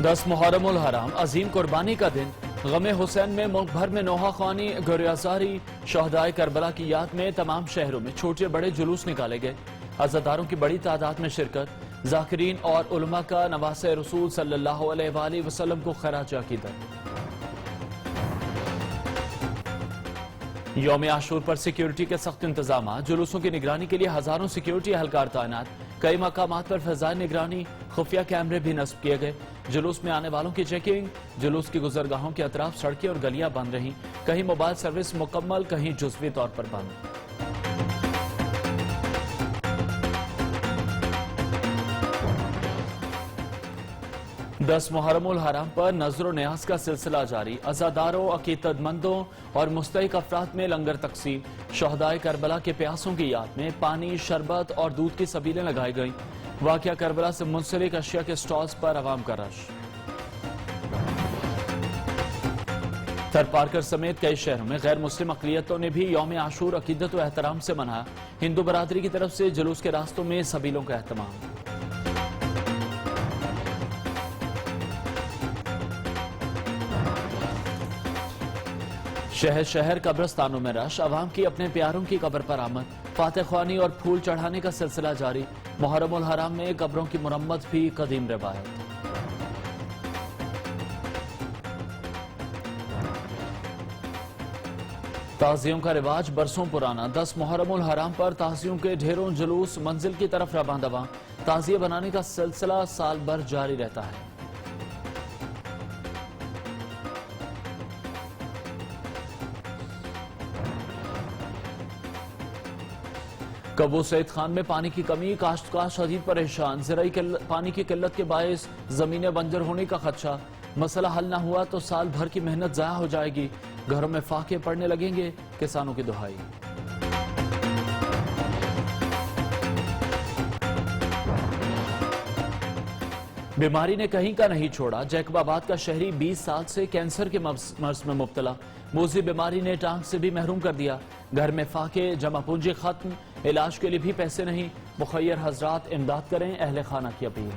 10 محرم الحرام عظیم قربانی کا دن غم حسین میں ملک بھر میں نوحہ خوانی گریزاری شہدائے کربلا کی یاد میں تمام شہروں میں چھوٹے بڑے جلوس نکالے گئے عزاداروں کی بڑی تعداد میں شرکت ذاکرین اور علماء کا نواسہ رسول صلی اللہ علیہ وآلہ وسلم کو خراج عقیدت یوم عاشور پر سیکیورٹی کے سخت انتظامات جلوسوں کی نگرانی کے لیے ہزاروں سیکیورٹی اہلکار تعینات کئی مقامات پر فضائی نگرانی خفیہ کیمرے بھی نصب کیے گئے جلوس میں آنے والوں کی چیکنگ جلوس کی گزرگاہوں کے اطراف سڑکیں اور گلیاں بند رہیں کہیں موبائل سروس مکمل کہیں جزوی طور پر بند 10 محرم الحرام پر نظر و نیاز کا سلسلہ جاری عزاداروں عقیدت مندوں اور مستحق افراد میں لنگر تقسیم شہدائے کربلا کے پیاسوں کی یاد میں پانی شربت اور دودھ کی سبیلیں لگائی گئیں واقعہ کربلا سے منسلک اشیاء کے سٹالز پر عوام کا رش تھر پارکر سمیت کئی شہروں میں غیر مسلم اقلیتوں نے بھی یوم عاشور عقیدت و احترام سے منایا ہندو برادری کی طرف سے جلوس کے راستوں میں سبیلوں کا اہتمام شہر شہر قبرستانوں میں رش عوام کی اپنے پیاروں کی قبر پر آمد فاتح خوانی اور پھول چڑھانے کا سلسلہ جاری محرم الحرام میں قبروں کی مرمت بھی قدیم روایت تعزیوں کا رواج برسوں پرانا 10 محرم الحرام پر تعزیوں کے ڈھیروں جلوس منزل کی طرف رواں دواں تعزیہ بنانے کا سلسلہ سال بھر جاری رہتا ہے کبو سعید خان میں پانی کی کمی کاشتکار شدید پریشان زرعی پانی کی قلت کے باعث زمینیں بنجر ہونے کا خدشہ مسئلہ حل نہ ہوا تو سال بھر کی محنت ضائع ہو جائے گی گھروں میں فاقے پڑنے لگیں گے کسانوں کی دہائی بیماری نے کہیں کا نہیں چھوڑا جیکب آباد کا شہری 20 سال سے کینسر کے مرض میں مبتلا موذی بیماری نے ٹانگ سے بھی محروم کر دیا گھر میں فاقے جمع پونجی ختم علاج کے لیے بھی پیسے نہیں مخیر حضرات امداد کریں اہل خانہ کی اپیل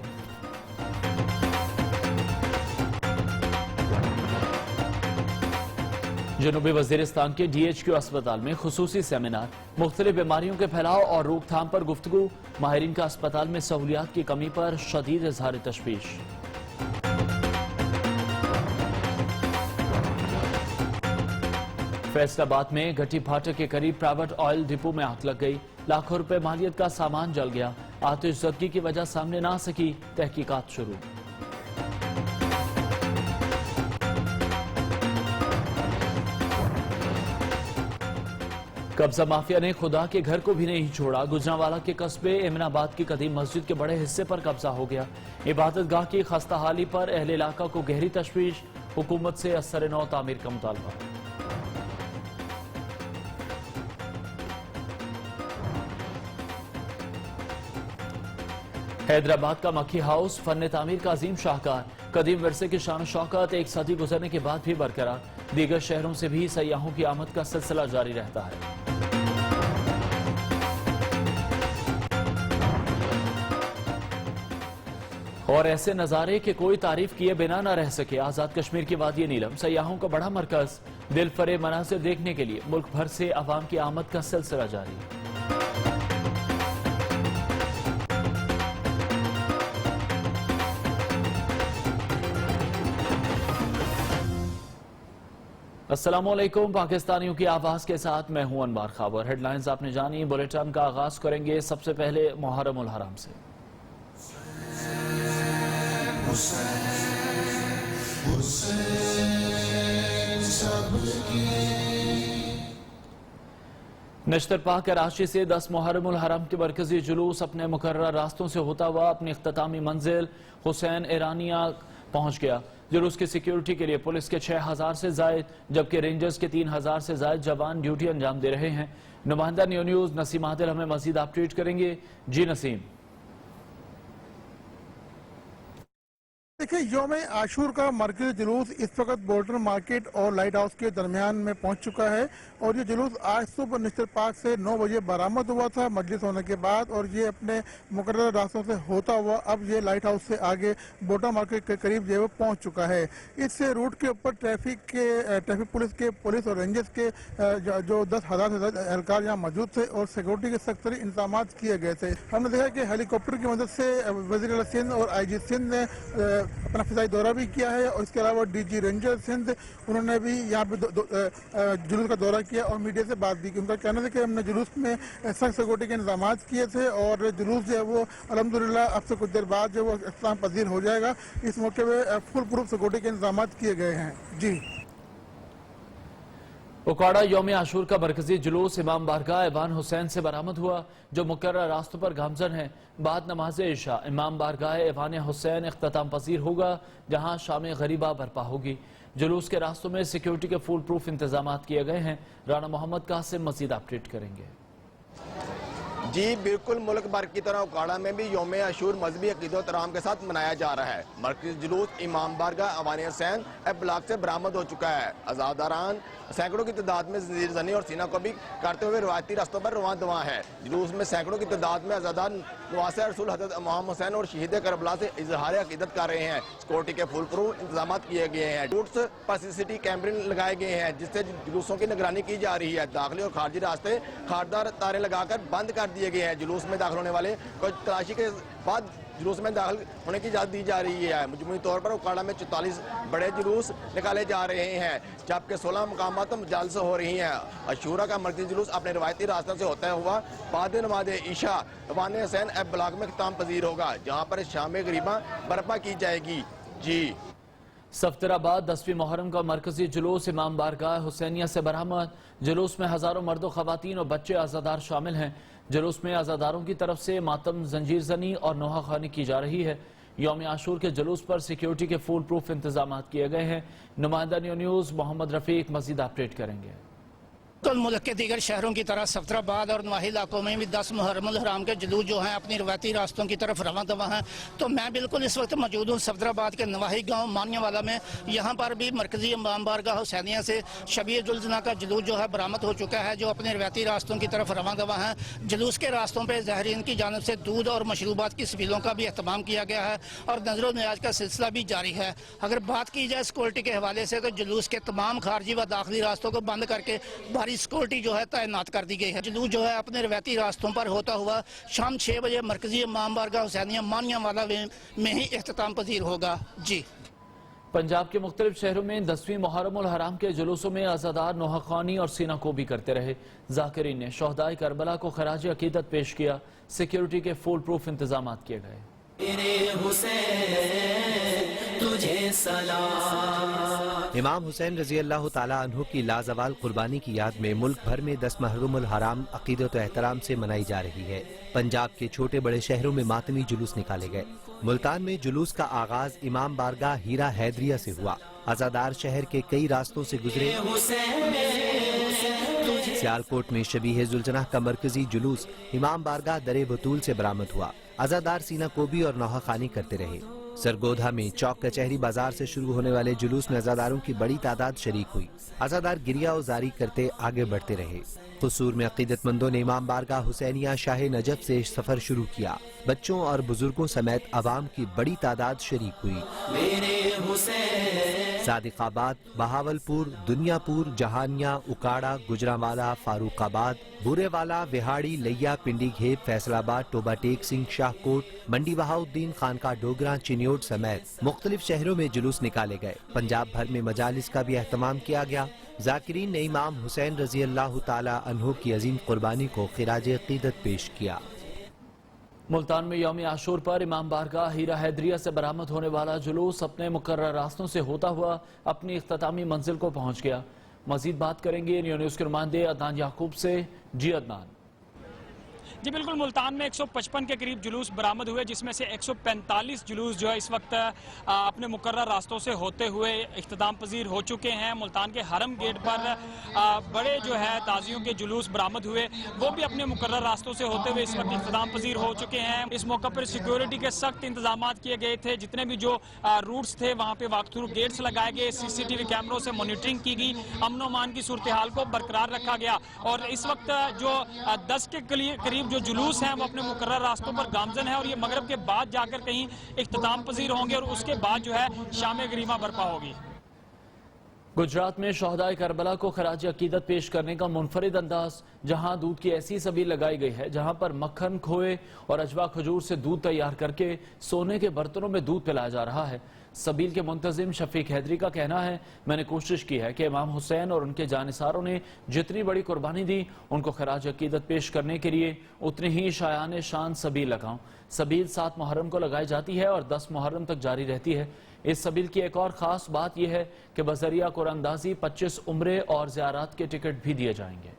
جنوبی وزیرستان کے ڈی ایچ کیو اسپتال میں خصوصی سیمینار مختلف بیماریوں کے پھیلاؤ اور روک تھام پر گفتگو ماہرین کا اسپتال میں سہولیات کی کمی پر شدید اظہار تشویش فیصل آباد میں گھٹی پھاٹک کے قریب پرائیویٹ آئل ڈپو میں آگ لگ گئی لاکھوں روپے مالیت کا سامان جل گیا آتش زدگی کی وجہ سامنے نہ آ سکی تحقیقات شروع قبضہ مافیا نے خدا کے گھر کو بھی نہیں چھوڑا گجرانوالا کے قصبے امن آباد کی قدیم مسجد کے بڑے حصے پر قبضہ ہو گیا عبادت گاہ کی خستہ حالی پر اہل علاقہ کو گہری تشویش حکومت سے اثر نو تعمیر کا مطالبہ حیدرآباد کا مکھی ہاؤس فن تعمیر کا عظیم شاہکار قدیم ورثے کی شان و شوکت ایک صدی گزرنے کے بعد بھی برقرار دیگر شہروں سے بھی سیاحوں کی آمد کا سلسلہ جاری رہتا ہے اور ایسے نظارے کہ کوئی تعریف کیے بنا نہ رہ سکے آزاد کشمیر کی وادی نیلم سیاحوں کا بڑا مرکز دل فریب مناظر دیکھنے کے لیے ملک بھر سے عوام کی آمد کا سلسلہ جاری السلام علیکم پاکستانیوں کی آواز کے ساتھ میں ہوں انوار خاور ہیڈ لائنز آپ نے جانی بلیٹن کا آغاز کریں گے سب سے پہلے محرم الحرام سے نشتر پاک کراچی سے 10 محرم الحرام کے مرکزی جلوس اپنے مقررہ راستوں سے ہوتا ہوا اپنی اختتامی منزل حسین ایرانیہ پہنچ گیا جلوس کی سیکیورٹی کے لیے پولیس کے 6000 سے زائد جبکہ رینجرز کے 3000 سے زائد جوان ڈیوٹی انجام دے رہے ہیں نمائندہ نیوز نسیم عادل ہمیں مزید اپڈیٹ کریں گے جی نسیم देखिए, यौम आशूर का मरकज़ी जुलूस इस वक्त बोल्टन मार्केट और लाइट हाउस के दरमियान में पहुंच चुका है और ये जुलूस आज सुबह निश्चित पार्क से 9 बजे बरामद हुआ था मजलिस होने के बाद, और ये अपने मुकर्रर रास्तों से होता हुआ अब ये लाइट हाउस से आगे बोल्टन मार्केट के करीब जो है पहुंच चुका है। इस रूट के ऊपर ट्रैफिक पुलिस और रेंजर्स के जो 10,000 से ज्यादा एहलकार यहाँ मौजूद थे और सिक्योरिटी के सख्त इंतजाम किए गए थे। हमने देखा कि हेलीकॉप्टर की मदद से वज़ीर आला सिंध और IG सिंध ने अपना फिजाई दौरा भी किया है और इसके अलावा DG रेंजर सिंध उन्होंने भी यहाँ पे जुलूस का दौरा किया और मीडिया से बात भी की। उनका कहना था कि हमने जुलूस में सख्त सिक्योरिटी के इंतजाम किए थे और जुलूस जो है वो अल्हम्दुलिल्लाह अब से कुछ देर बाद जो वो इख्तिताम पजीर हो जाएगा। इस मौके पर फुल प्रूफ सिक्योरिटी के इंतजाम किए गए हैं। जी। उकाड़ा यौम आशूर का मरकजी जुलूस इमाम बारगाह ऐवान हुसैन से बरामद हुआ जो मुकर्रर रास्तों पर गामजन है। बाद नमाज इशा इमाम बारगाह ऐवान हुसैन इख्तिताम पजीर होगा जहां शाम गरीबा बर्पा होगी। जुलूस के रास्तों में सिक्योरिटी के फुल प्रूफ इंतजाम किए गए हैं। राना मोहम्मद कासिम मजीद अपडेट करेंगे। जी बिल्कुल, मुल्क भर की तरह उकाड़ा में भी यौम आशूर मजहबी अकीदत-ओ-तराम के साथ मनाया जा रहा है। मरकजी जुलूस इमाम बारगाह ऐवान हुसैन ब्लॉक से बरामद हो चुका है। अज़ादारान सैकड़ों की तादाद में ज़ंजीर ज़नी और सीना को भी करते हुए रवायती रास्तों पर रवां दवा है। जुलूस में सैकड़ों की तादाद में अज़ादार नवासे रसूल हज़रत इमाम हुसैन और शहीद करबला से इजहार अकीदत कर रहे हैं। सिक्योरिटी के फुल प्रूफ इंतजाम किए गए हैं। रूट्स पर CCTV कैमरे लगाए गए हैं जिससे जुलूसों की निगरानी की जा रही है। दाखिली और खारजी रास्ते खारदार तारे लगाकर बंद कर दिए गए हैं। जुलूस में दाखिल होने वाले को तलाशी के बाद जुलूस में दाखिल होने की इजाज़त दी जा रही है। मजमूई तौर पर उकाड़ा में 44 बड़े जुलूस निकाले जा रहे हैं जबकि 16 मुकामात मजालस हो रही हैं। आशूरा का मरकजी जुलूस अपने रवायती रास्तों से होता हुआ बाद नमाज इशा ऐवान हुसैन ब्लॉक में इख्तिताम पजीर होगा जहाँ पर शाम गरीबा बर्पा की जाएगी। जी। सफ्तराबाद 10वीं मुहर्रम का मरकजी जुलूस इमाम बारगाह हुसैनिया से बरामद। जुलूस में हजारों मर्दों, खवातीन और बच्चे आज़ादार शामिल हैं। जुलूस में आज़ादारों की तरफ से मातम, जंजीर जनी और नोहा खानी की जा रही है। यौम आशूर के जुलूस पर सिक्योरिटी के फुल प्रूफ इंतजाम किए गए हैं। नुमाइंदा न्यूज़ मोहम्मद रफीक मजीद अपडेट करेंगे। कल मुल्क के दीगर शहरों की तरह सफ्तराबाद और नवाही इलाकों में भी 10 मुहर्रमुल हराम के जुलूस जो हैं अपनी रवायती रास्तों की तरफ रवां दवा हैं। तो मैं बिल्कुल इस वक्त मौजूद हूँ सफ्तराबाद के नवाही गांव मानियावाला में। यहाँ पर भी मरकजी इमाम बारगाह हुसैनिया से शबीजुलजना का जुलूस जो है बरामद हो चुका है जो अपने रवायती रास्तों की तरफ रवां दवा हैं। जुलूस के रास्तों पर ज़ाहिरीन की जानिब से दूध और मशरूबात की सबिलों का भी अहतमाम किया गया है और नजर न्याज का सिलसिला भी जारी है। अगर बात की जाए सिक्योरिटी के हवाले से तो जुलूस के तमाम खारजी व दाखिली रास्तों को बंद करके भारी सिक्योरिटी जो है तैनात कर दी गई है। जुलूस जो है अपने रवायती रास्तों पर होता हुआ शाम 6 बजे मरकजी इमाम बारगाह हुसैनिया मानियावाला में ही इख्तिताम पजीर होगा। जी। पंजाब के मुख्तलिफ शहरों में 10वीं मुहर्रमुल हराम के जुलूसों में आज़ादार नोहा खानी और सीना को भी करते रहे। ज़ाकिरीन ने शोहदाए करबला को खराज अकीदत पेश किया। सिक्योरिटी के फुल प्रूफ इंतजाम किए गए। इमाम हुसैन रजी अल्लाह ताला अन्हु की लाजवाल कुर्बानी की याद में मुल्क भर में 10 मुहर्रमुल हराम अकीदत व एहतराम से मनाई जा रही है। पंजाब के छोटे बड़े शहरों में मातमी जुलूस निकाले गए। मुल्तान में जुलूस का आगाज इमाम बारगाह हीरा हैदरिया से हुआ। आज़ादार शहर के कई रास्तों से गुजरे। सियालकोट में शबीह जुलजना का मरकजी जुलूस इमाम बारगाह दरे बतूल से बरामद हुआ। आज़ादार सीना कोबी और नौहा खानी करते रहे। सरगोधा में चौक कचहरी बाजार से शुरू होने वाले जुलूस में आज़ादारों की बड़ी तादाद शरीक हुई। आज़ादार गिरिया उजारी करते आगे बढ़ते रहे। कसूर में अकीदतमंदों ने इमाम बारगाह हुसैनिया शाह नजफ से सफर शुरू किया। बच्चों और बुजुर्गों समेत अवाम की बड़ी तादाद शरीक हुई। सादिकाबाद, बहावलपुर, दुनियापुर, जहानिया, उकाड़ा, गुजरांवाला, फारूकाबाद, बुरेवाला, विहाड़ी, लैया, पिंडी घेप, फैसलाबाद, टोबा टेक सिंह, शाहकोट, मंडी बहाउद्दीन, खानका डोगरा, चिन्योट समेत मुख्तलिफ शहरों में जुलूस निकाले गए। पंजाब भर में मजालिस का भी एहतमाम किया गया। ज़ाकिरीन ने इमाम हुसैन रजी अल्लाह ताला अन्हु की अजीम कुर्बानी को खिराज अकीदत पेश किया। मुल्तान में यौम आशूर पर इमाम बारगाह हीरा हैदरिया से बरामद होने वाला जुलूस अपने मुकर्रर रास्तों से होता हुआ अपनी इख्तितामी मंजिल को पहुंच गया। मजीद बात करेंगे न्यूज़ के नुमाइंदे अदनान याकूब से। जी अदनान। जी बिल्कुल, मुल्तान में 155 के करीब जुलूस बरामद हुए, जिसमें से 145 जुलूस जो है इस वक्त अपने मुकर्रर रास्तों से होते हुए इख्तिताम पजीर हो चुके हैं। मुल्तान के हरम गेट पर बड़े जो है ताजियों के जुलूस बरामद हुए, वो भी अपने मुकर्रर रास्तों से होते हुए इस वक्त इख्तिताम पजीर हो चुके हैं। इस मौके पर सिक्योरिटी के सख्त इंतजाम किए गए थे। जितने भी जो रूट्स थे वहाँ पे वॉक थ्रू गेट्स लगाए गए, CCTV कैमरों से मॉनिटरिंग की गई, अमन व अमान की सूरत हाल को बरकरार रखा गया। और इस वक्त जो 10 के करीब जो जुलूस हैं वो अपने मुकर्रर रास्तों पर गामजन है और ये मगरब के बाद जाकर कहीं इख्तिताम पजीर होंगे और उसके बाद जो है शाम गरिमा बरपा होगी। गुजरात में शहदाए करबला को खराज अकीदत पेश करने का मुनफरिद अंदाज, जहां दूध की ऐसी सबील लगाई गई है जहां पर मक्खन, खोए और अजवा खजूर से दूध तैयार करके सोने के बर्तनों में दूध पिलाया जा रहा है। सबील के मुंतजिम शफीक हैदरी का कहना है, मैंने कोशिश की है कि इमाम हुसैन और उनके जानिसारों ने जितनी बड़ी कुर्बानी दी, उनको खराज अकीदत पेश करने के लिए उतनी ही शायान शान सबील लगाऊं। सबील 7 मुहर्रम को लगाई जाती है और 10 मुहर्रम तक जारी रहती है। इस सबील की एक और खास बात यह है कि बजरिया कुरानंदाजी 25 उम्रे और ज़ियारत के टिकट भी दिए जाएंगे।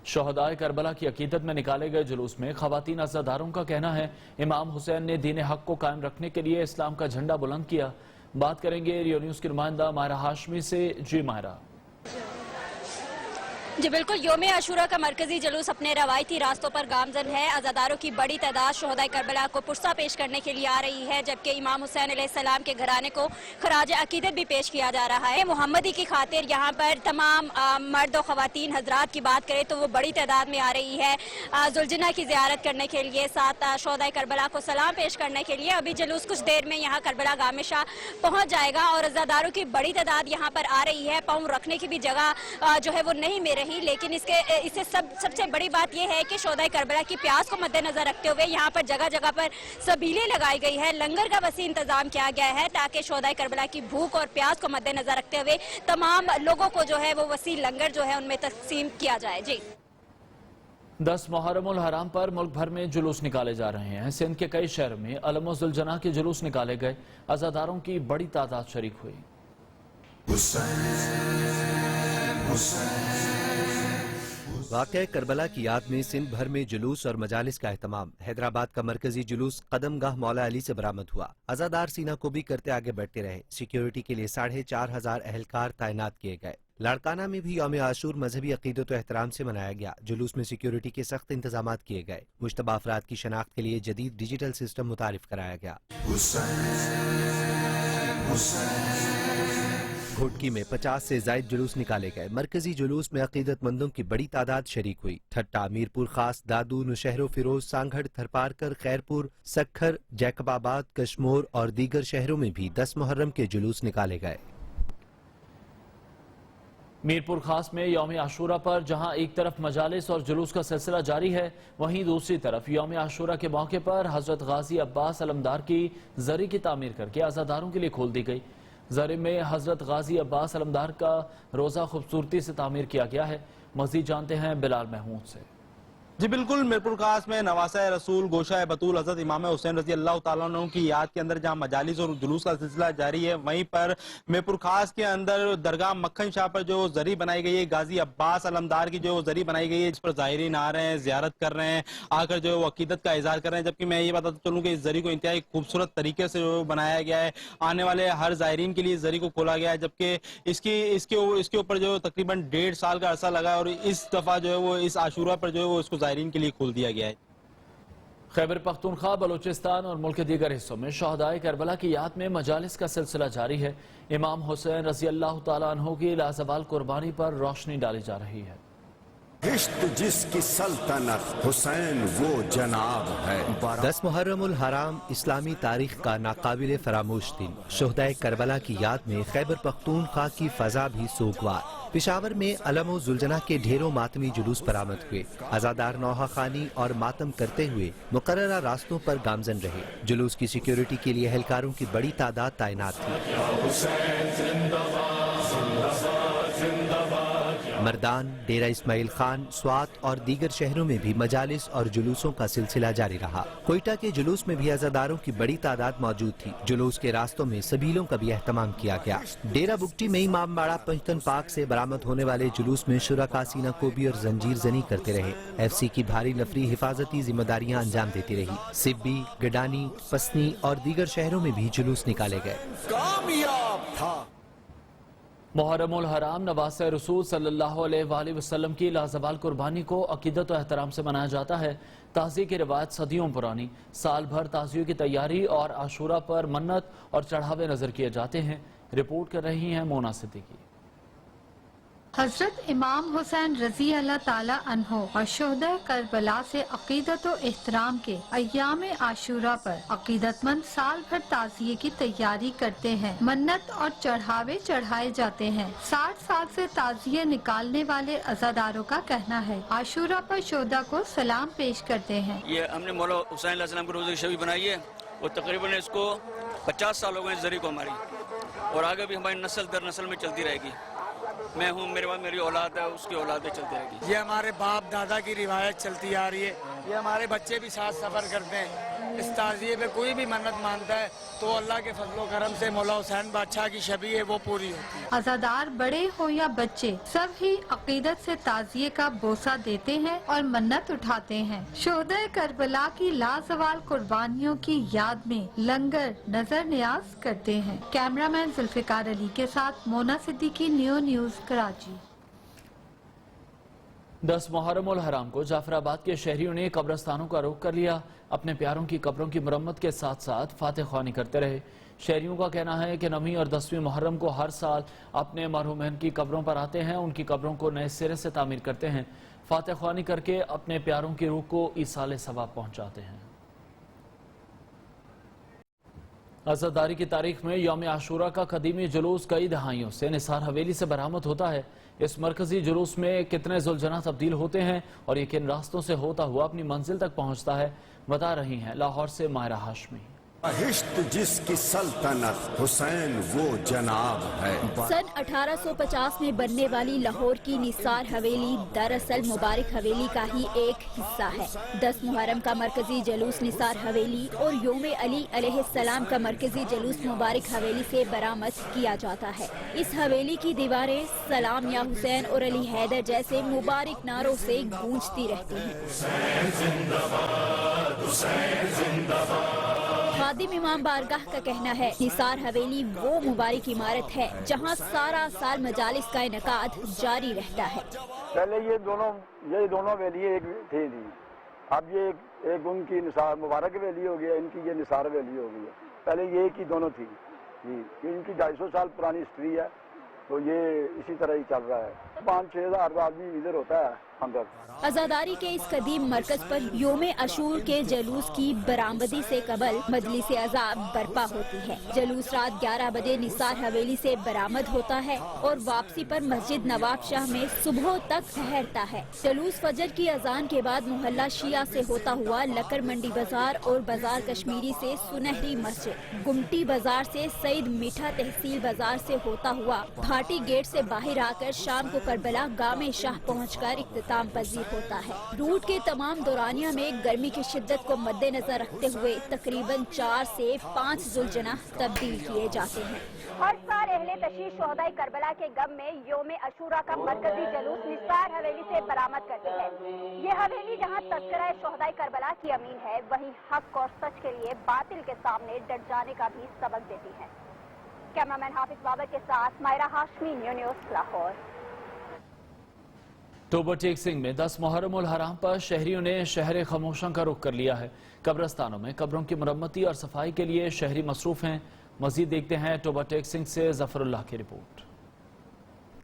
शहदाए करबला की अकीदत में निकाले गए जुलूस में खवातीन अज़ादारों का कहना है, इमाम हुसैन ने दीन हक को कायम रखने के लिए इस्लाम का झंडा बुलंद किया। बात करेंगे रियो न्यूज़ की नुमाइंदा मायरा हाशमी से। जी मायरा। जी बिल्कुल, योम आशूरा का मरकजी जुलूस अपने रवायती रास्तों पर गामजन है। अज़ादारों की बड़ी तादाद शहदाए करबला को पुरसा पेश करने के लिए आ रही है, जबकि इमाम हुसैन अलैहिस्सलाम के घराने को खराज अकीदत भी पेश किया जा रहा है। मोहम्मदी की खातिर यहाँ पर तमाम मर्द और ख़वातीन हजरात की बात करें तो वो बड़ी तादाद में आ रही है जुलजना की ज़ियारत करने के लिए, साथ शहदाए करबला को सलाम पेश करने के लिए। अभी जुलूस कुछ देर में यहाँ करबला गाह में शाह पहुँच जाएगा और अज़ादारों की बड़ी तादाद यहाँ पर आ रही है। पाँव रखने की भी जगह जो है वो नहीं मिल रही, लेकिन इससे सबसे बड़ी बात यह है कि शहदाए करबला की प्यास को मद्देनजर रखते हुए यहाँ पर जगह जगह पर सबीलें लगाई गई है। लंगर का वसी इंतजाम किया गया है ताकि शहदाए करबला की भूख और प्यास को मद्देनजर रखते हुए तमाम लोगों को जो है वो वसी लंगर जो है उनमें तकसीम किया जाए। जी 10 मुहर्रमुल हराम पर मुल्क भर में जुलूस निकाले जा रहे हैं। सिंध के कई शहरों में अलम जुलजना के जुलूस निकाले गए। अज़ादारों की बड़ी तादाद शरीक हुई। वाक़या करबला की याद में सिंध भर में जुलूस और मजालिस का एहतमाम। हैदराबाद का मरकजी जुलूस कदमगाह मौला अली से बरामद हुआ। अज़ादार सीना को भी करते आगे बढ़ते रहे। सिक्योरिटी के लिए 4500 अहलकार तैनात किए गए। लाड़काना में भी यौम आशूर मजहबी अकीदत व एहतराम से मनाया गया। जुलूस में सिक्योरिटी के सख्त इंतजाम किए गए। मुश्तबा अफराद की शनाख्त के लिए जदीद डिजिटल सिस्टम मुतारिफ कराया गया। घोटकी में 50 से जायद जुलूस निकाले गए। मरकजी जुलूस में अकीदतमंदों की बड़ी तादाद शरीक हुई। ठट्टा, मीरपुर खास, दादू, नौशहरो फिरोज, सांगढ़, थरपारकर, खैरपुर, सखर, जैकबाबाद, कश्मोर और दीगर शहरों में भी 10 मुहर्रम के जुलूस निकाले गए। मीरपुर खास में यौम आशूरा पर जहां एक तरफ मजालिस और जुलूस का सिलसिला जारी है, वहीं दूसरी तरफ यौम आशूरा के मौके पर हजरत गाजी अब्बास अलमदार की जरी की तामीर करके अज़ादारों के लिए खोल दी गई। जरी में हजरत गाजी अब्बास अलमदार का रोज़ा खूबसूरती से तामीर किया गया है। मज़ीद जानते हैं बिलाल महमूद से। जी बिल्कुल, मीरपुर खास में नवासा रसूल गोशा बतूल हजरत इमाम हुसैन रजी अल्लाह तआला अन्हु की याद के अंदर जहां मजालिस और जुलूस का सिलसिला जारी है, वहीं पर मीरपुर खास के अंदर दरगाह मक्खन शाह पर जो जरी बनाई गई है, गाजी अब्बास अलमदार की जो जरी बनाई गई है, इस पर ज़ाहिरीन आ रहे हैं, ज़ियारत कर रहे हैं, आकर जो वो अकीदत का इजहार कर रहे हैं। जबकि मैं ये बताता चलूँ कि इस जरी को इंतहाई खूबसूरत तरीके से बनाया गया है। आने वाले हर ज़ाहिरीन के लिए जरी को खोला गया है, जबकि इसके ऊपर जो तकरीबन 1.5 साल का अरसा लगा और इस दफा जो है वो इस आशूरा पर जो है वो इसको ज़ाहिरीन के लिए खोल दिया गया है। खैबर पख्तूनख्वा, बलूचिस्तान और मुल्क के दीगर हिस्सों में शहदाए करबला की याद में मजालिस का सिलसिला जारी है। इमाम हुसैन रज़ी अल्लाह तआला अन्हु की लाजवाल कुर्बानी पर रोशनी डाली जा रही है। इश्क जिसकी सल्तनत हुसैन वो जनाब है। 10 मुहर्रमुल हराम इस्लामी तारीख का नाकाबिल फरामोश दिन। शहदाए करबला की याद में खैबर पख्तूनख्वा की फजा भी सोगवार। पेशावर में अलम व जुलजना के ढेरों मातमी जुलूस बरामद हुए। अज़ादार नौहा खानी और मातम करते हुए मुकर्ररा रास्तों पर गामजन रहे। जुलूस की सिक्योरिटी के लिए एहलकारों की बड़ी तादाद तैनात थी। मरदान, डेरा इस्माइल खान, स्वात और दीगर शहरों में भी मजालिस और जुलूसों का सिलसिला जारी रहा। कोयटा के जुलूस में भी अज़ादारों की बड़ी तादाद मौजूद थी। जुलूस के रास्तों में सबीलों का भी एहतमाम किया गया। डेरा बुगटी में इमाम बाड़ा पंजतन पाक से बरामद होने वाले जुलूस में शुरका सीना कोबी और जंजीर जनी करते रहे। FC की भारी नफरी हिफाजती जिम्मेदारियां अंजाम देती रही। सिब्बी, गडानी, पसनी और दीगर शहरों में भी जुलूस निकाले गए। कामयाब था। मुहर्रमुल हराम नवासे रसूल सल्लल्लाहु अलैहि वसल्लम की लाजवाल कुर्बानी को अकीदत और एहतराम से मनाया जाता है। ताज़िये की रिवायत सदियों पुरानी। साल भर ताज़ियों की तैयारी और आशूरा पर मन्नत और चढ़ावे नजर किए जाते हैं। रिपोर्ट कर रही हैं मोना सिद्दीकी। हजरत इमाम हुसैन रजी अल्लाह ताला अन्हो और शोहदा करबला से अकीदत और एहतराम के अय्याम आशूरा पर अकीदतमंद साल भर ताज़िये की तैयारी करते हैं। मन्नत और चढ़ावे चढ़ाए जाते हैं। 60 साल से ताज़िये निकालने वाले अज़ादारों का कहना है आशूरा पर शोहदा को सलाम पेश करते हैं। ये हमने मौला हुसैन अलैहिस्सलाम की रोज़े शबी बनाई है और तकरीबन इसको 50 साल हो गए जरिए को हमारी, और आगे भी हमारी नस्ल दर नस्ल में चलती रहेगी। मैं हूँ, मेरे बाद मेरी औलाद है, उसकी औलादें चलती रहेगी। ये हमारे बाप दादा की रिवायत चलती आ रही है। ये हमारे बच्चे भी साथ सफर करते हैं। इस ताज़िये पे कोई भी मन्नत मानता है तो अल्लाह के फजलो करम से मौला हुसैन बादशाह की शबी है वो पूरी होती है। अज़ादार बड़े हो या बच्चे सब ही अकीदत से ताज़िये का बोसा देते हैं और मन्नत उठाते हैं। शोहदा करबला की लाजवाल कुर्बानियों की याद में लंगर नजर न्याज करते हैं। कैमरामैन जुल्फिकार अली के साथ मोना सिद्दीकी, न्यू न्यूज़ कराची। 10 मुहर्रमुल हराम को जाफराबाद के शहरियों ने कब्रस्तानों का रुख कर लिया। अपने प्यारों की कब्रों की मरम्मत के साथ साथ फातिह ख्वानी करते रहे। शहरियों का कहना है कि 9वीं और 10वीं मुहर्रम को हर साल अपने मरहूमैन की कब्रों पर आते हैं, उनकी कब्रों को नए सिरे से तामीर करते हैं, फातिह ख्वानी करके अपने प्यारों की रूह को ईसाले सवाब पहुंचाते हैं। अज़ादारी की तारीख में यौम आशूरा का कदीमी जुलूस कई दहाइयों से निसार हवेली से बरामद होता है। इस मरकजी जुलूस में कितने जुलजना तब्दील होते हैं और ये किन रास्तों से होता हुआ अपनी मंजिल तक पहुंचता है, बता रही हैं लाहौर से मायरा हाशमी। बहिश्त जिसकी सल्तनत हुसैन वो जनाब है। सन 1850 में बनने वाली लाहौर की निसार हवेली दरअसल मुबारक हवेली का ही एक हिस्सा है। 10 मुहर्रम का मरकजी जुलूस निसार हवेली और योम अली अलैहिस्सलाम का मरकजी जुलूस मुबारक हवेली से बरामद किया जाता है। इस हवेली की दीवारें सलाम या हुसैन और अली हैदर जैसे मुबारक नारों से गूंजती रहती हैं। खादिम इमाम बारगाह का कहना है निसार हवेली वो मुबारक इमारत है जहां सारा साल मजालिस का इनकाद जारी रहता है। पहले ये दोनों हवेली एक थी, अब ये एक उनकी निसार मुबारक हवेली हो गया, इनकी ये निसार हवेली हो गई है। पहले ये की दोनों थी जी, इनकी 250 साल पुरानी हिस्ट्री है, तो ये इसी तरह ही चल रहा है। 5-6 हज़ार आदमी इधर होता है अंदर। अज़ादारी के इस कदीम मरकज पर योम अशूर के जलूस की बरामदी से कबल मजलिस अज़ाब बर्पा होती है। जलूस रात 11 बजे निसार हवेली से बरामद होता है और वापसी पर मस्जिद नवाब शाह में सुबह तक ठहरता है। जलूस फजर की अजान के बाद मोहल्ला शिया से होता हुआ लकर मंडी बाजार और बाजार कश्मीरी से सुनहरी मस्जिद, गुमटी बाजार से सईद मीठा तहसील बाजार से होता हुआ भाटी गेट से बाहर आकर शाम को करबला गामे शाह पहुँचकर इख्तिताम पजीर होता है। रूट के तमाम दौरानिया में गर्मी की शिद्दत को मद्देनजर रखते हुए तकरीबन 4 से 5 जुलजना तब्दील किए जाते हैं। हर साल अहले तशीर शोहदाए करबला के गम में योम अशूरा का मरकजी जुलूस निसार हवेली से बरामद करती है। ये हवेली जहाँ तज़किरा शोहदाए करबला की अमीन है, वहीं हक और सच के लिए बातिल के सामने डट जाने का भी सबक देती है। कैमरामैन हाफिज बाबर के साथ मायरा हाशमी, न्यू न्यूज़ लाहौर। टोबर टेक सिंह में 10 मुहर्रमुल हराम पर शहरियों ने शहर खामोशा का रुख कर लिया है। कब्रस्तानों में कब्रों की मरम्मती और सफाई के लिए शहरी मसरूफ हैं। मजीद देखते हैं टोबर टेक सिंह से जफरुल्लाह की रिपोर्ट।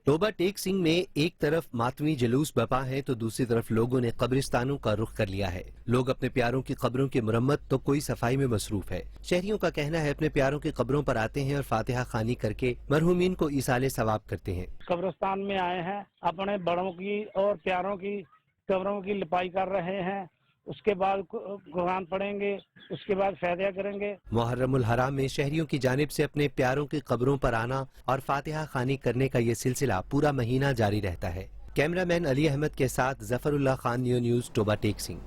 टोबा टेक सिंह में एक तरफ मातमी जुलूस बपा है तो दूसरी तरफ लोगों ने कब्रिस्तानों का रुख कर लिया है। लोग अपने प्यारों की कब्रों की मुरम्मत तो कोई सफाई में मसरूफ है। शहरियों का कहना है अपने प्यारों की कब्रों पर आते हैं और फातिहा खानी करके मरहूमीन को इसाले सवाब करते हैं। कब्रिस्तान में आए हैं, अपने बड़ों की और प्यारों की कब्रों की लिपाई कर रहे हैं, उसके बाद कुरान पढ़ेंगे, उसके बाद फैदिया करेंगे। मुहर्रमुल हराम में शहरियों की जानिब से अपने प्यारों की कब्रों पर आना और फातिहा खानी करने का ये सिलसिला पूरा महीना जारी रहता है। कैमरा मैन अली अहमद के साथ जफरुल्लाह खान, नियो न्यूज, टोबा टेक सिंह।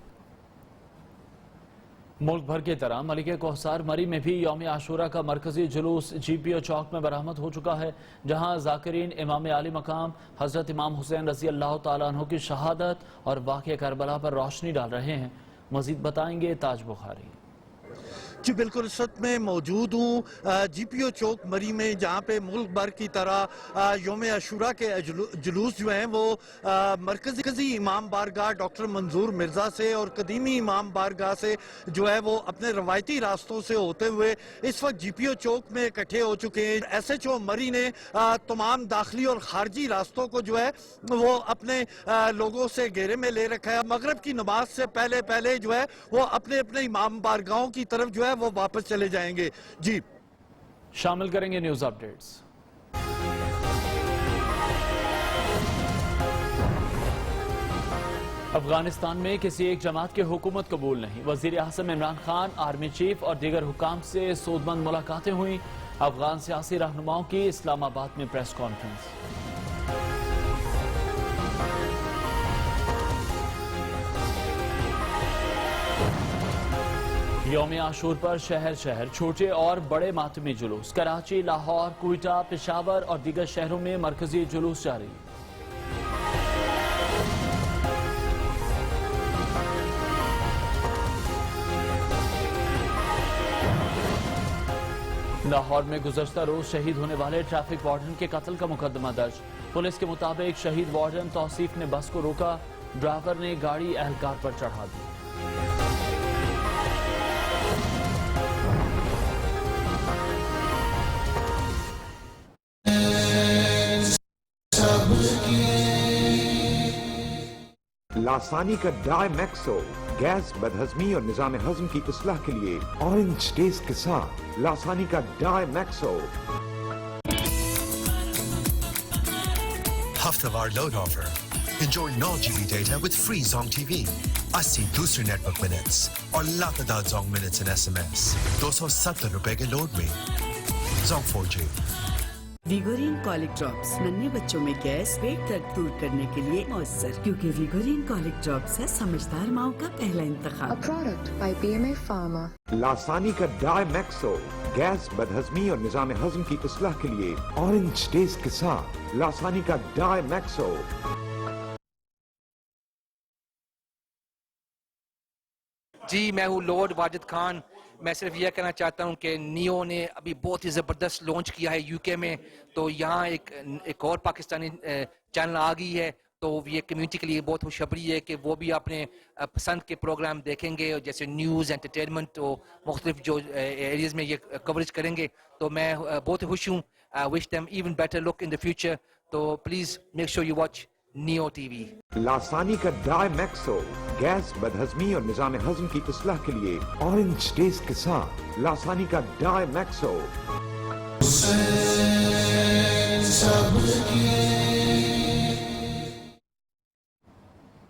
मुल्क भर की तरह मलिके कोहसार मरी में भी यौम आशूरा का मरकजी जुलूस GPO चौक में बरामद हो चुका है, जहां जाकिरीन इमाम आली मकाम हजरत इमाम हुसैन रजी अल्लाह तआला अन्हु की शहादत और वाक़या करबला पर रोशनी डाल रहे हैं। मजीद बताएंगे ताज बुखारी। जी बिल्कुल, इस वक्त मैं मौजूद हूँ GPO चौक मरी में, जहाँ पे मुल्क भर की तरह यौम आशूरा के जुलूस जो हैं वो मरकजी इमाम बारगाह डॉक्टर मंजूर मिर्ज़ा से और कदीमी इमाम बारगाह से जो है वो अपने रवायती रास्तों से होते हुए इस वक्त GPO चौक में इकट्ठे हो चुके हैं। SHO मरी ने तमाम दाखिली और खारजी रास्तों को जो है वो अपने लोगों से घेरे में ले रखा है। मगरिब की नमाज से पहले जो है वो अपने अपने इमाम बारगाहों की तरफ जो है वो वापस चले जाएंगे। जी शामिल करेंगे न्यूज अपडेट्स। अफगानिस्तान में किसी एक जमात की हुकूमत कबूल नहीं। वजीर आज़म इमरान खान, आर्मी चीफ और दीगर हुकाम से सूदमंद मुलाकातें हुई। अफगान सियासी रहनुमाओं की इस्लामाबाद में प्रेस कॉन्फ्रेंस। यौम आशूर पर शहर शहर छोटे और बड़े मातमी जुलूस। कराची, लाहौर, कोयटा, पेशावर और दीगर शहरों में मरकजी जुलूस जारी। लाहौर में गुज़श्ता रोज शहीद होने वाले ट्रैफिक वार्डन के कत्ल का मुकदमा दर्ज। पुलिस के मुताबिक शहीद वार्डन तौसीफ ने बस को रोका, ड्राइवर ने गाड़ी एहलकार पर चढ़ा दी। लासानी का डायमैक्सो गैस, बदहजमी और निजाम हजम की इस्लाह के लिए ऑरेंज टेस्ट के साथ लासानी का डायमैक्सो। हफ्तावार load offer. Enjoy 9 GB data with free Zong TV, 80 दूसरे नेटवर्क मिनट्स और लातादार Zong मिनट्स एंड SMS 270 रुपए के लोड में। Zong 4G। विगोरिन कॉलिक ड्रॉप्स नन्हे बच्चों में गैस, पेट दर्द दूर करने के लिए मौसर, क्योंकि विगोरिन कॉलिक ड्रॉप्स है समझदार माओ का पहला इंतखाब। A product by BMA Pharma। लासानी का डायमैक्सो गैस, बदहजमी और निजाम हजम की इस्लाह के लिए ऑरेंज टेस्ट के साथ लासानी का डायमैक्सो। जी मैं हूँ लॉर्ड वाजिद खान। मैं सिर्फ यह कहना चाहता हूँ कि नियो ने अभी बहुत ही ज़बरदस्त लॉन्च किया है UK में, तो यहाँ एक और पाकिस्तानी चैनल आ गई है, तो ये कम्युनिटी के लिए बहुत खुशखबरी है कि वो भी अपने पसंद के प्रोग्राम देखेंगे, जैसे न्यूज़, एंटरटेनमेंट, तो मुख्तलिफ जो एरियाज़ में ये कवरेज करेंगे। तो मैं बहुत खुश हूँ। Wish them even better luck in the future. तो please make sure you watch Neo TV। Lasani का डायमैक्सो गैस, बदहजमी और निजाम हजम की इस्लाह के लिए ऑरेंज टेस्ट के साथ लासानी का डायमैक्सो।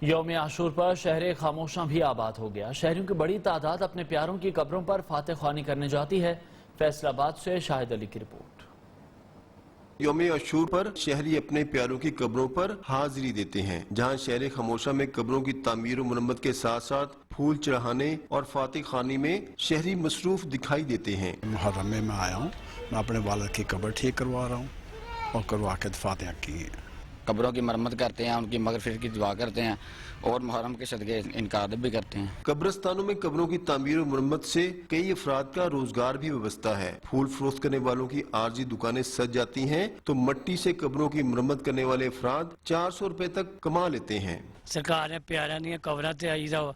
यौम आशूर पर शहर खामोशां भी आबाद हो गया। शहरियों की बड़ी तादाद अपने प्यारों की कब्रों पर फातह ख्वानी करने जाती है। फैसलाबाद से शाहिद अली की रिपोर्ट। यौम आशूर पर शहरी अपने प्यारों की कब्रों पर हाजिरी देते हैं, जहां शहर खामोशा में कब्रों की तामीर और मुरम्मत के साथ साथ फूल चढ़ाने और फातिह खानी में शहरी मसरूफ दिखाई देते हैं। मुहर्रम में मैं आया हूँ, मैं अपने वालिद की कब्र ठीक करवा रहा हूँ और करवा के फातिहा की। कब्रों की मरम्मत करते हैं, उनकी मगफिरत की दुआ करते हैं और मुहर्रम के सदक़े इनका अदब भी करते हैं। कब्रिस्तानों में कब्रों की तामीर और मुरम्मत से कई अफराद का रोजगार भी व्यवस्था है। फूल फरोख्त करने वालों की आर्जी दुकानें सज जाती हैं, तो मट्टी से कब्रों की मुरम्मत करने वाले अफराद 400 रुपए तक कमा लेते हैं। सरकार ने प्यारियां दी कब्रां ते आई दा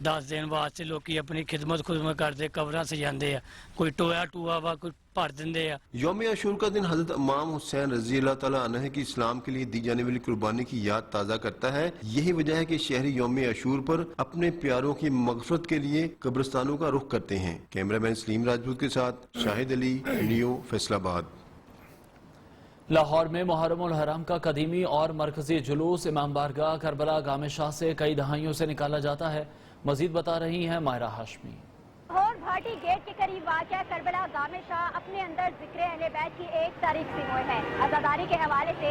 10 दिन वास्ते लोग अपनी खिदमत खुद करते, कब्रां सजाते हैं, कोई टोया टूआ वा कोई भर देंगे। यौम आशूर का दिन हजरत इमाम हुसैन रजी अल्लाह ताला अन्हु की इस्लाम के लिए दी जाने वाली कुर्बानी की याद ताज़ा करता है। यही वजह है कि शहरी यौम आशूर पर अपने प्यारों की मगफरत के लिए कब्रिस्तानों का रुख करते हैं। कैमरामैन सलीम राजपूत के साथ शाहिद अली, नियो, फैसलाबाद। लाहौर में मुहर्रम उल हराम का कदीमी और मरकजी जुलूस इमाम बारगाह करबला गामे शाह से कई दहाइयों से निकाला जाता है। मजीद बता रही हैं मायरा हाशमी। लाहौर भाटी गेट के करीब वाक़या करबला गामे शाह अपने अंदर जिक्र अहले बैत की एक तारीख से हुए हैं। आज़ादारी के हवाले से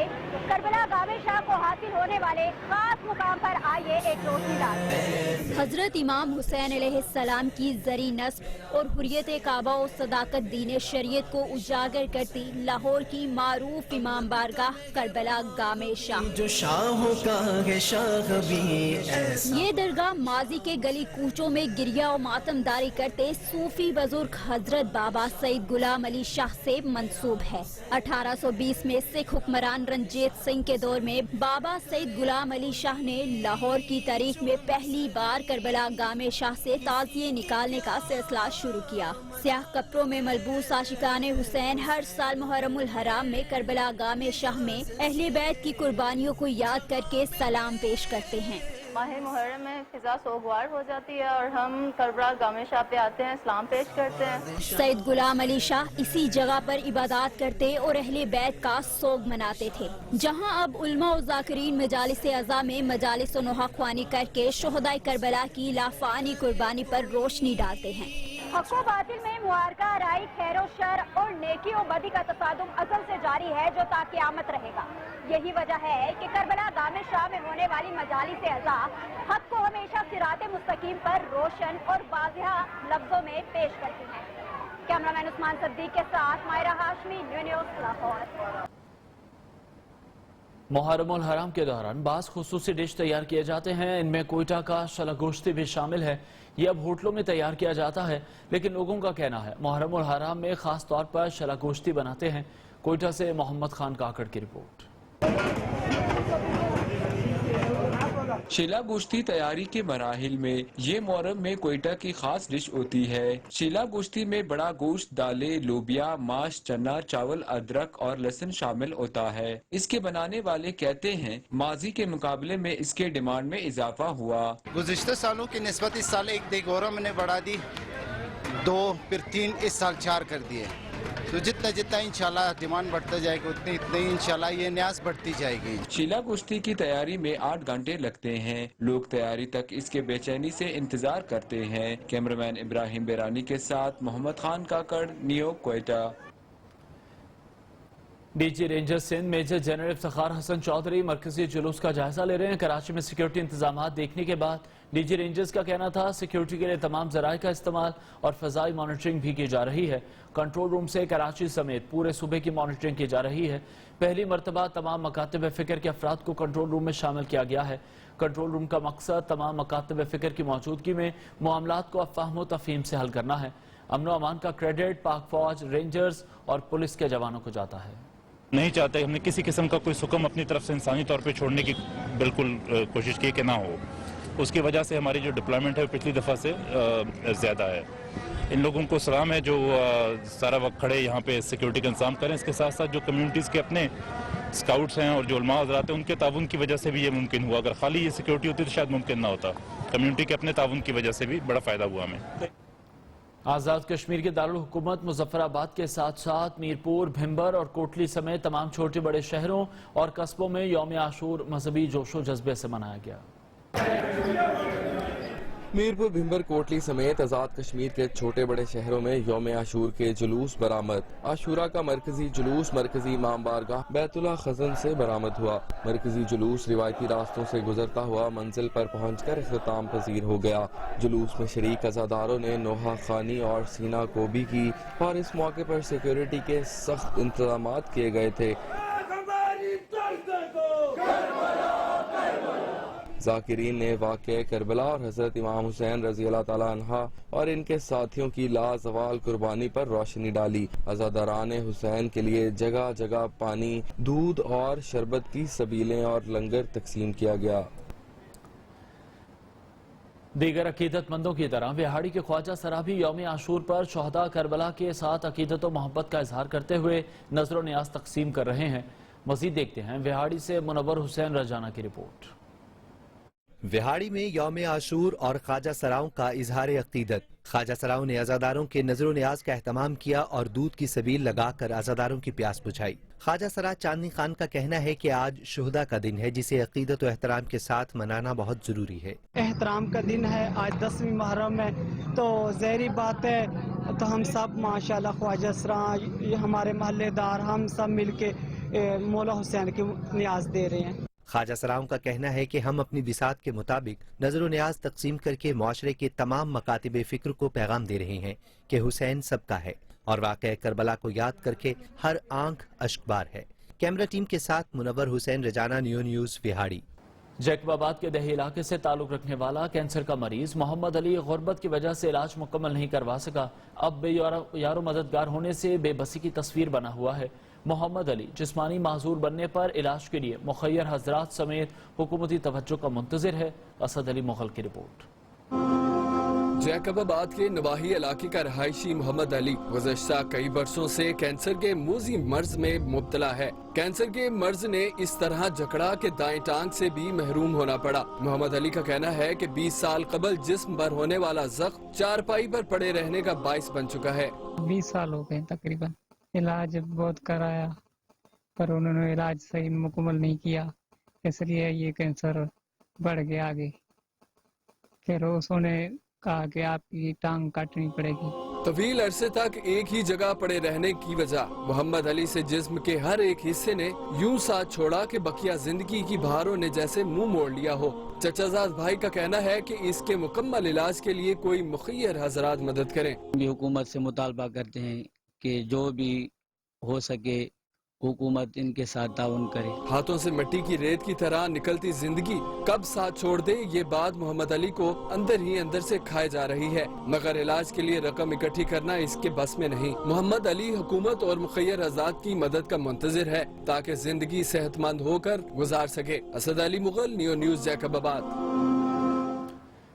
करबला गामे शाह को हासिल होने वाले खास मुकाम पर आइए एक रोशनी डालते। हजरत इमाम हुसैन अलैहिस्सलाम की जरी नस्ब और हुर्रियत काबा और सदाकत दीन शरीयत को उजागर करती लाहौर की मारूफ इमाम बारगाह करबला गामे शाह। जो शाहों का है शाह भी ऐसा। ये दरगाह माजी के गली कूचों में गिरिया और मातमदारी करते सूफी बुजुर्ग हजरत बाबा सईद गुलाम अली शाह से मंसूब है। 1820 में सिख हुक्मरान रंजीत सिंह के दौर में बाबा सईद गुलाम अली शाह ने लाहौर की तारीख में पहली बार करबला गामे शाह से ताज़िये निकालने का सिलसिला शुरू किया। स्याह कपड़ों में मलबूस आशिकाने हुसैन हर साल मुहर्रमुल हराम में करबला गामे शाह में अहले बैत की कुर्बानियों को याद करके सलाम पेश करते हैं। माह मुहर्रम में फिजा सोगवार हो जाती है और हम करबला गामे शाह पे आते हैं, सलाम पेश करते हैं। सईद गुलाम अली शाह इसी जगह पर इबादत करते और अहले बैत का सोग मनाते थे, जहां अब उलमा और ज़ाकिरीन मजालिस अज़ा में मजालिस नोहा ख्वानी करके शोहदाए करबला की लाफानी कुर्बानी पर रोशनी डालते हैं। हक़ व बातिल में मुआरका, राई, खैर व शर और नेकी और बदी का तसादुम अज़ल से जारी है जो ता क़यामत रहेगा। यही वजह है कि करबला गामे शाह में होने वाली मजालिस अज़ा हक़ को हमेशा सिराते मुस्तकीम पर रोशन और वाज़िहा लफ्ज़ों में पेश करती हैं। कैमरामैन उस्मान सद्दीक के साथ मायरा हाशमी, न्यूज़ लाहौर। मुहर्रमुल हराम के दौरान बास खुसूसी डिश तैयार किए जाते हैं। इनमें कोयटा का शला गोश्ती भी शामिल है। ये अब होटलों में तैयार किया जाता है, लेकिन लोगों का कहना है मुहर्रमुल हराम में खास तौर पर शला गोश्ती बनाते हैं। कोयटा से मोहम्मद खान काकड़ की रिपोर्ट। शीला गोश्ती तैयारी के मराहिल में ये मुहर्रम में कोयटा की खास डिश होती है। शीला गोश्ती में बड़ा गोश्त, दालें, लोबिया, माश, चना, चावल, अदरक और लहसुन शामिल होता है। इसके बनाने वाले कहते हैं माजी के मुकाबले में इसके डिमांड में इजाफा हुआ। गुज़िश्ता सालों की निस्बत इस साल एक देगोरा मैंने बढ़ा दी, 2 फिर 3 इस साल 4 कर दिए। तो जितना जितना इंशाल्लाह डिमांड बढ़ता जाएगा उतनी इतनी इंशाल्लाह ये न्यास बढ़ती जाएगी। शीला गोश्ती की तैयारी में 8 घंटे लगते हैं। लोग तैयारी तक इसके बेचैनी से इंतजार करते हैं। कैमरामैन इब्राहिम बेरानी के साथ Mohammad Khan Kakar, Neo, Quetta. DG ranger Sindh major general Iftikhar Hasan Chaudhry मरकजी जुलूस का जायजा ले रहे हैं। कराची में सिक्योरिटी इंतजाम देखने के बाद डीजी रेंजर्स का कहना था सिक्योरिटी के लिए तमाम जराये का इस्तेमाल और फजाई मॉनिटरिंग भी की जा रही है। कंट्रोल रूम से कराची समेत पूरे सूबे की मॉनिटरिंग की जा रही है। पहली मरतबा तमाम मकातब फिक्र के अफराद को कंट्रोल रूम में शामिल किया गया है। कंट्रोल रूम का मकसद तमाम मकातब फिक्र की मौजूदगी में मामलात को अफवाह तफहीम से हल करना है। अमन अमान का क्रेडिट पाक फौज, रेंजर्स और पुलिस के जवानों को जाता है। नहीं चाहते हमने किसी किस्म का कोई सुकम अपनी तरफ से इंसानी तौर पे छोड़ने की बिल्कुल कोशिश की कि ना हो। उसकी वजह से हमारी जो डिप्लॉयमेंट है पिछली दफ़ा से ज़्यादा है। इन लोगों को सलाम है जो सारा वक्त खड़े यहाँ पे सिक्योरिटी का इंतजाम करें। इसके साथ साथ जो कम्युनिटीज़ के अपने स्काउट्स हैं और जो उलमा हज़रात हैं उनके ताउन की वजह से भी ये मुमकिन हुआ। अगर खाली ये सिक्योरिटी होती तो शायद मुमकिन ना होता। कम्युनिटी के अपने ताउन की वजह से भी बड़ा फ़ायदा हुआ हमें। आज़ाद कश्मीर के दारुल हुकूमत मुजफ्फराबाद के साथ साथ मीरपुर, भिंबर और कोटली समेत तमाम छोटे बड़े शहरों और कस्बों में यौम आशूर मजहबी जोशो जज्बे से मनाया गया। मीरपुर, भिंबर, कोटली समेत आज़ाद कश्मीर के छोटे बड़े शहरों में यौम आशूर के जुलूस बरामद। आशूरा का मरकजी जुलूस मरकजी इमाम बारगाह बैतुल्ला खज़न से बरामद हुआ। मरकजी जुलूस रिवायती रास्तों से गुजरता हुआ मंजिल पर पहुंचकर इख्तिताम पजीर हो गया। जुलूस में शरीक अज़ादारों ने नोहा खानी और सीना कोबी की और इस मौके पर सिक्योरिटी के सख्त इंतजाम किए गए थे। ज़ाकिरीन ने वाक़या करबला और हज़रत इमाम हुसैन रज़ी अल्लाह ताला अन्हा और इनके साथियों की लाजवाल कुर्बानी पर रोशनी डाली। अज़ादारान हुसैन के लिए जगह जगह पानी, दूध और शरबत की सबीलें और लंगर तकसीम किया गया। दीगर अकीदतमंदों की तरह विहाड़ी के ख्वाजा सराबी यौम आशूर पर शहदा करबला के साथ अकीदत और मोहब्बत का इजहार करते हुए नजर न्याज तकसीम कर रहे हैं। मजीद देखते हैं विहाड़ी से मुनव्वर हुसैन रजाना की रिपोर्ट। विहाड़ी में यौम आशूर और ख्वाजा सराओं का इजहार अकीदत। ख्वाजा सराओं ने अज़ादारों के नजर न्याज का एहतमाम किया और दूध की सबील लगाकर अज़ादारों की प्यास बुझाई। خواجہ سراج چاندنی خان کا کہنا ہے کہ آج شہداء کا دن ہے جسے عقیدت و احترام کے ساتھ منانا بہت ضروری ہے۔ احترام کا دن ہے، آج 10ویں محرم ہے، تو ظاہری بات ہے تو ہم سب ماشاءاللہ خواجہ سراج، ہمارے محلے دار، ہم سب مل کے مولا حسین کی نیاز دے رہے ہیں۔ خواجہ سراؤں کا کہنا ہے کہ ہم اپنی بساط کے مطابق نظر و نیاز تقسیم کر کے معاشرے کے تمام مکاتب فکر کو پیغام دے رہے ہیں کہ حسین سب کا ہے اور واقعہ کربلا کو یاد کر کے ہر آنکھ اشک بار ہے۔ کیمرہ ٹیم کے ساتھ منور حسین، رجانہ، نیو نیوز، وہاڑی۔ جیکب آباد کے دہی علاقے سے تعلق رکھنے والا کینسر کا مریض محمد علی غربت کی وجہ سے علاج مکمل نہیں کروا سکا۔ اب بے یار و مددگار ہونے سے بے بسی کی تصویر بنا ہوا ہے۔ محمد علی جسمانی معذور بننے پر علاج کے لیے مخیر حضرات سمیت حکومتی توجہ کا منتظر ہے۔ اسد علی مغل کی رپورٹ۔ جیکب آباد کے نواحی علاقے کا رہائشی محمد علی گزشتہ کئی برسوں سے کینسر کے موذی مرض میں مبتلا ہے۔ کینسر کے مرض نے اس طرح جکڑا کہ دائیں ٹانگ سے بھی محروم ہونا پڑا۔ محمد علی کا کہنا ہے کہ 20 سال قبل جسم پر ہونے والا زخم چارپائی پر پڑے رہنے کا باعث بن چکا ہے۔ 20 سال ہو گئے تقریباً، علاج بہت کرایا پر انہوں نے علاج صحیح مکمل نہیں کیا، اس لیے یہ کینسر بڑھ گیا آگے۔ پھر انہوں نے کہا کہ آپ کی ٹانگ کاٹنی پڑے گی۔ طویل عرصے تک ایک ہی جگہ پڑے رہنے کی وجہ محمد علی سے جسم کے ہر ایک حصے نے یوں ساتھ چھوڑا کہ بقیہ زندگی کی بہاروں نے جیسے منہ موڑ لیا ہو۔ چچا زاد بھائی کا کہنا ہے کہ اس کے مکمل علاج کے لیے کوئی مخیر حضرات مدد کریں۔ بھی حکومت سے مطالبہ کرتے ہیں کہ جو بھی ہو سکے حکومت ان کے ساتھ تعاون کرے۔ ہاتھوں سے مٹی کی ریت کی طرح نکلتی زندگی کب ساتھ چھوڑ دے، یہ بات محمد علی کو اندر ہی اندر سے کھائے جا رہی ہے، مگر علاج کے لیے رقم اکٹھی کرنا اس کے بس میں نہیں۔ محمد علی حکومت اور مخیر ازاد کی مدد کا منتظر ہے تاکہ زندگی صحت مند ہو کر گزار سکے۔ اسد علی مغل، نیو نیوز، جیکب آباد۔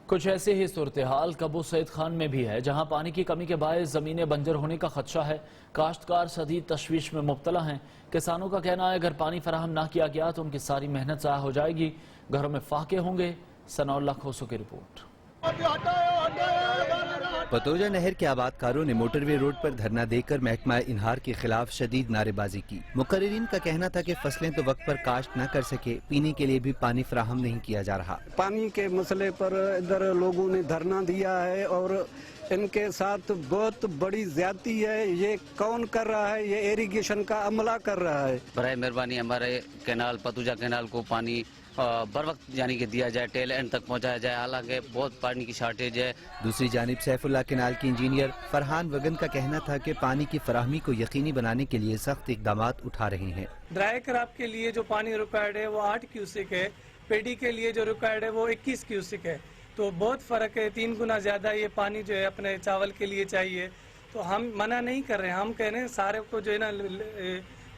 کچھ ایسے ہی صورتحال کبو سعید خان میں بھی ہے، جہاں پانی کی کمی کے باعث زمینیں بنجر ہونے کا خدشہ ہے۔ کاشتکار شدید تشویش میں مبتلا ہیں۔ کسانوں کا کہنا ہے اگر پانی فراہم نہ کیا گیا تو ان کی ساری محنت ضائع ہو جائے گی، گھروں میں فاقے ہوں گے۔ ثناء اللہ کھوسو کی رپورٹ۔ پتوجہ نہر کے آبادکاروں نے موٹر وے روڈ پر دھرنا دے کر محکمہ انہار کے خلاف شدید نعرے بازی کی۔ مقررین کا کہنا تھا کہ فصلیں تو وقت پر کاشت نہ کر سکے، پینے کے لیے بھی پانی فراہم نہیں کیا جا رہا۔ پانی کے مسئلے پر ادھر لوگوں نے دھرنا دیا ہے اور ان کے ساتھ بہت بڑی زیادتی ہے۔ یہ کون کر رہا ہے؟ یہ ایریگیشن کا عملہ کر رہا ہے۔ برائے مہربانی ہمارے کینال پتوجہ کینال کو پانی بر وقت یعنی کہ دیا جائے، ٹیل اینڈ تک پہنچایا جائے، حالانکہ بہت پانی کی شارٹیج ہے۔ دوسری جانب سیف اللہ کینال کے انجینئر فرحان وگن کا کہنا تھا کہ پانی کی فراہمی کو یقینی بنانے کے لیے سخت اقدامات اٹھا رہے ہیں۔ ڈرائی کراپ کے لیے جو پانی ریکوائرڈ ہے وہ 8 کیوسک ہے، پیڈی کے لیے جو ریکوائرڈ ہے وہ 21 کیوسک ہے، تو بہت فرق ہے، 3 گنا زیادہ یہ پانی جو ہے اپنے چاول کے لیے چاہیے۔ تو ہم منع نہیں کر رہے ہیں، ہم کہہ رہے ہیں سارے کو جو ہے نا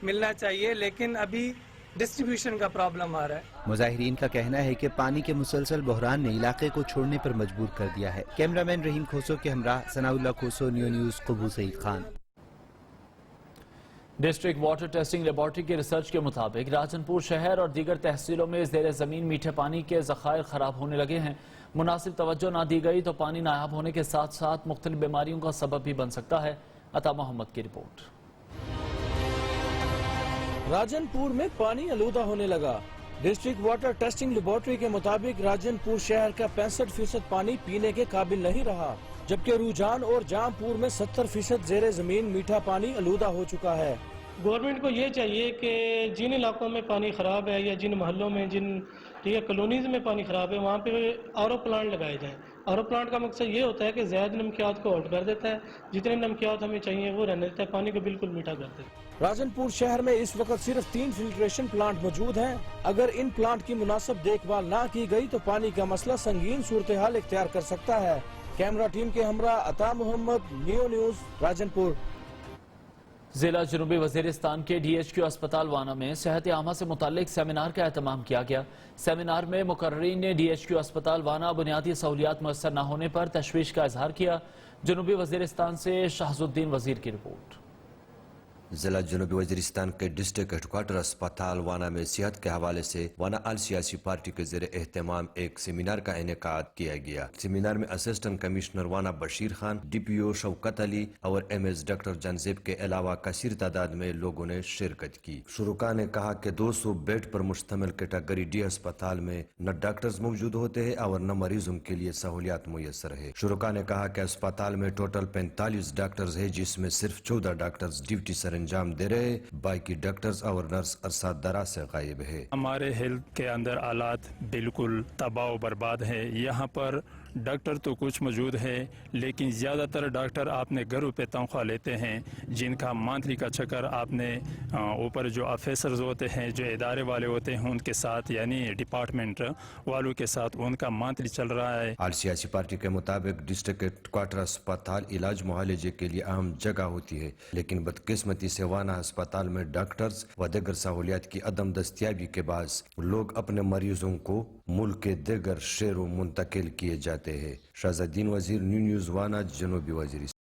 ملنا چاہیے، لیکن ابھی ڈسٹریبیوشن کا پرابلم آ رہا ہے۔ مظاہرین کا کہنا ہے کہ پانی کے مسلسل بحران نے علاقے کو چھوڑنے پر مجبور کر دیا ہے۔ کیمرامین رحیم کھوسو کے ہمراہ ثناء اللہ کھوسو، نیو نیوز، قبو Saeed Khan. District water testing laboratory کے ریسرچ کے مطابق راجن پور شہر اور دیگر تحصیلوں میں زیر زمین میٹھے پانی کے ذخائر خراب ہونے لگے ہیں۔ مناسب توجہ نہ دی گئی تو پانی نایاب ہونے کے ساتھ ساتھ مختلف بیماریوں کا سبب بھی بن سکتا ہے۔ عطا محمد کی رپورٹ۔ راجن پور میں پانی آلودہ ہونے لگا۔ ڈسٹرکٹ واٹر ٹیسٹنگ لیبارٹری کے مطابق راجن پور شہر کا 65% پانی پینے کے قابل نہیں رہا، جبکہ روجان اور جام پور میں 70% زیر زمین میٹھا پانی آلودہ ہو چکا ہے۔ گورنمنٹ کو یہ چاہیے کہ جن علاقوں میں پانی خراب ہے یا جن محلوں میں جن کالونیز میں پانی خراب ہے وہاں پہ آر او پلانٹ لگائے جائیں۔ آر او پلانٹ کا مقصد یہ ہوتا ہے کہ زائد نمکیات کو آؤٹ کر دیتا ہے، جتنے نمکیات ہمیں چاہیے وہ رہنے دیتا ہے، پانی کو بالکل میٹھا کر دیتا ہے۔ راجن پور شہر میں اس وقت صرف 3 فلٹریشن پلانٹ موجود ہیں۔ اگر ان پلانٹ کی مناسب دیکھ بھال نہ کی گئی تو پانی کا مسئلہ سنگین صورتحال اختیار کر سکتا ہے۔ کیمرہ ٹیم کے ہمراہ عطا محمد، نیو نیوز، راجن پور۔ ضلع جنوبی وزیرستان کے ڈی ایچ کیو اسپتال وانا میں صحت عامہ سے متعلق سیمینار کا اہتمام کیا گیا۔ سیمینار میں مقررین نے ڈی ایچ کیو اسپتال وانا بنیادی سہولیات میسر نہ ہونے پر تشویش کا اظہار کیا۔ جنوبی وزیرستان سے شہز الدین وزیر کی رپورٹ۔ ضلع جنوبی وزیرستان کے ڈسٹرکٹ ہیڈ کوارٹر اسپتال وانا میں صحت کے حوالے سے وانا آل سیاسی پارٹی کے زیر اہتمام ایک سیمینار کا انعقاد کیا گیا۔ سیمینار میں اسسٹنٹ کمشنر وانا بشیر خان، ڈی پی او شوکت علی اور ایم ایس ڈاکٹر جنزیب کے علاوہ کثیر تعداد میں لوگوں نے شرکت کی۔ شرکاء نے کہا کہ 200 بیڈ پر مشتمل کیٹاگری ڈی اسپتال میں نہ ڈاکٹرز موجود ہوتے ہیں اور نہ مریضوں کے لیے سہولیات میسر ہے۔ شرکاء نے کہا کہ اسپتال میں ٹوٹل 45 ڈاکٹرز ہیں، جس میں صرف 14 ڈاکٹرز ڈیوٹی سر انجام دے رہے، باقی ڈاکٹرز اور نرس عرصہ دراز سے غائب ہے۔ ہمارے ہیلتھ کے اندر حالات بالکل تباہ و برباد ہے۔ یہاں پر ڈاکٹر تو کچھ موجود ہے، لیکن زیادہ تر ڈاکٹر اپنے گھروں پہ تنخواہ لیتے ہیں، جن کا مانتھلی کا چکر آپ نے اوپر جو آفیسرز ہوتے ہیں، جو ادارے والے ہوتے ہیں، ان کے ساتھ یعنی ڈپارٹمنٹ والوں کے ساتھ ان کا مانتھلی چل رہا ہے۔ آل سیاسی پارٹی کے مطابق ڈسٹرکٹ ہیڈ کوارٹر اسپتال علاج معالجے کے لیے اہم جگہ ہوتی ہے، لیکن بدقسمتی سے وانا اسپتال میں ڈاکٹرز و دیگر سہولیات کی عدم دستیابی کے باعث لوگ اپنے مریضوں کو ملک کے دیگر شہروں منتقل کیے جاتے ہیں۔ شہزاد الدین وزیر، نیو نیوز وانا، جنوبی وزیرستان۔